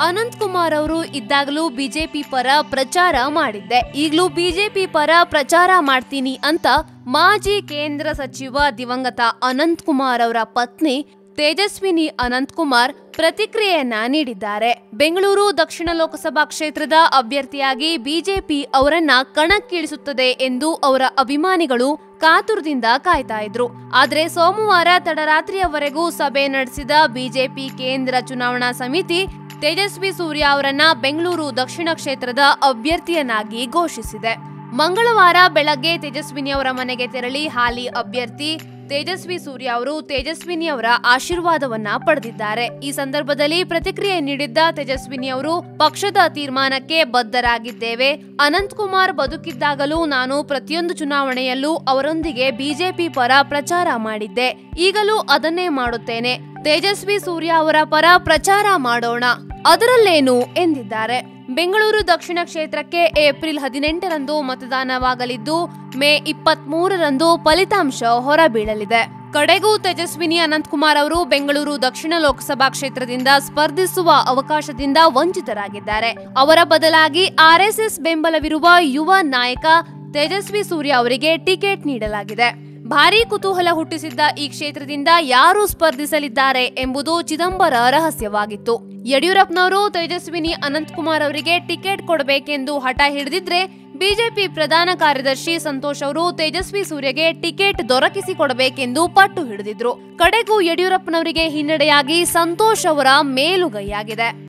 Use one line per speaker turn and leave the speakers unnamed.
ಅನಂತ್ ಕುಮಾರ್ ಅವರು ಇದ್ದಾಗಲೂ ಬಿಜೆಪಿ ಪರ ಪ್ರಚಾರ ಮಾಡಿದ್ದೆ, ಈಗಲೂ ಬಿಜೆಪಿ ಪರ ಪ್ರಚಾರ ಮಾಡ್ತೀನಿ ಅಂತ ಮಾಜಿ ಕೇಂದ್ರ ಸಚಿವ ದಿವಂಗತ ಅನಂತ್ ಕುಮಾರ್ ಅವರ ಪತ್ನಿ ತೇಜಸ್ವಿನಿ ಅನಂತ್ ಕುಮಾರ್ ಪ್ರತಿಕ್ರಿಯೆಯನ್ನ ನೀಡಿದ್ದಾರೆ. ಬೆಂಗಳೂರು ದಕ್ಷಿಣ ಲೋಕಸಭಾ ಕ್ಷೇತ್ರದ ಅಭ್ಯರ್ಥಿಯಾಗಿ ಬಿಜೆಪಿ ಅವರನ್ನ ಕಣಕ್ಕಿಳಿಸುತ್ತದೆ ಎಂದು ಅವರ ಅಭಿಮಾನಿಗಳು ಕಾತುರದಿಂದ ಕಾಯ್ತಾ ಇದ್ರು. ಆದ್ರೆ ಸೋಮವಾರ ತಡರಾತ್ರಿಯವರೆಗೂ ಸಭೆ ನಡೆಸಿದ ಬಿಜೆಪಿ ಕೇಂದ್ರ ಚುನಾವಣಾ ಸಮಿತಿ ತೇಜಸ್ವಿ ಸೂರ್ಯ ಅವರನ್ನ ಬೆಂಗಳೂರು ದಕ್ಷಿಣ ಕ್ಷೇತ್ರದ ಅಭ್ಯರ್ಥಿಯನ್ನಾಗಿ ಘೋಷಿಸಿದೆ. ಮಂಗಳವಾರ ಬೆಳಗ್ಗೆ ತೇಜಸ್ವಿನಿ ಅವರ ಮನೆಗೆ ತೆರಳಿ ಹಾಲಿ ಅಭ್ಯರ್ಥಿ ತೇಜಸ್ವಿ ಸೂರ್ಯ ಅವರು ತೇಜಸ್ವಿನಿ ಅವರ ಆಶೀರ್ವಾದವನ್ನ ಪಡೆದಿದ್ದಾರೆ. ಈ ಸಂದರ್ಭದಲ್ಲಿ ಪ್ರತಿಕ್ರಿಯೆ ನೀಡಿದ್ದ ತೇಜಸ್ವಿನಿ ಅವರು, ಪಕ್ಷದ ತೀರ್ಮಾನಕ್ಕೆ ಬದ್ಧರಾಗಿದ್ದೇವೆ. ಅನಂತ್ ಕುಮಾರ್ ಬದುಕಿದ್ದಾಗಲೂ ನಾನು ಪ್ರತಿಯೊಂದು ಚುನಾವಣೆಯಲ್ಲೂ ಅವರೊಂದಿಗೆ ಬಿಜೆಪಿ ಪರ ಪ್ರಚಾರ ಮಾಡಿದ್ದೆ, ಈಗಲೂ ಅದನ್ನೇ ಮಾಡುತ್ತೇನೆ. ತೇಜಸ್ವಿ ಸೂರ್ಯ ಅವರ ಪರ ಪ್ರಚಾರ ಮಾಡೋಣ, ಅದರಲ್ಲೇನು ಎಂದಿದ್ದಾರೆ. ಬೆಂಗಳೂರು ದಕ್ಷಿಣ ಕ್ಷೇತ್ರಕ್ಕೆ ಏಪ್ರಿಲ್ 18ರಂದು ಮತದಾನವಾಗಲಿದ್ದು ಮೇ 23ರಂದು ಫಲಿತಾಂಶ ಹೊರಬೀಳಲಿದೆ. ಕಡೆಗೂ ತೇಜಸ್ವಿನಿ ಅನಂತ್ ಕುಮಾರ್ ಅವರು ಬೆಂಗಳೂರು ದಕ್ಷಿಣ ಲೋಕಸಭಾ ಕ್ಷೇತ್ರದಿಂದ ಸ್ಪರ್ಧಿಸುವ ಅವಕಾಶದಿಂದ ವಂಚಿತರಾಗಿದ್ದಾರೆ. ಅವರ ಬದಲಾಗಿ ಆರ್ಎಸ್ಎಸ್ ಬೆಂಬಲವಿರುವ ಯುವ ನಾಯಕ ತೇಜಸ್ವಿ ಸೂರ್ಯ ಅವರಿಗೆ ಟಿಕೆಟ್ ನೀಡಲಾಗಿದೆ. ಭಾರೀ ಕುತೂಹಲ ಹುಟ್ಟಿಸಿದ್ದ ಈ ಕ್ಷೇತ್ರದಿಂದ ಯಾರು ಸ್ಪರ್ಧಿಸಲಿದ್ದಾರೆ ಎಂಬುದು ಚಿದಂಬರ ರಹಸ್ಯವಾಗಿತ್ತು. ಯಡಿಯೂರಪ್ಪನವರು ತೇಜಸ್ವಿನಿ ಅನಂತ್ ಕುಮಾರ್ ಅವರಿಗೆ ಟಿಕೆಟ್ ಕೊಡಬೇಕೆಂದು ಹಠ ಹಿಡಿದಿದ್ರೆ ಬಿಜೆಪಿ ಪ್ರಧಾನ ಕಾರ್ಯದರ್ಶಿ ಸಂತೋಷ್ ಅವರು ತೇಜಸ್ವಿ ಸೂರ್ಯಗೆ ಟಿಕೆಟ್ ದೊರಕಿಸಿಕೊಡಬೇಕೆಂದು ಪಟ್ಟು ಹಿಡಿದಿದ್ರು. ಕಡೆಗೂ ಯಡಿಯೂರಪ್ಪನವರಿಗೆ ಹಿನ್ನಡೆಯಾಗಿ ಸಂತೋಷ್ ಅವರ ಮೇಲುಗೈಯಾಗಿದೆ.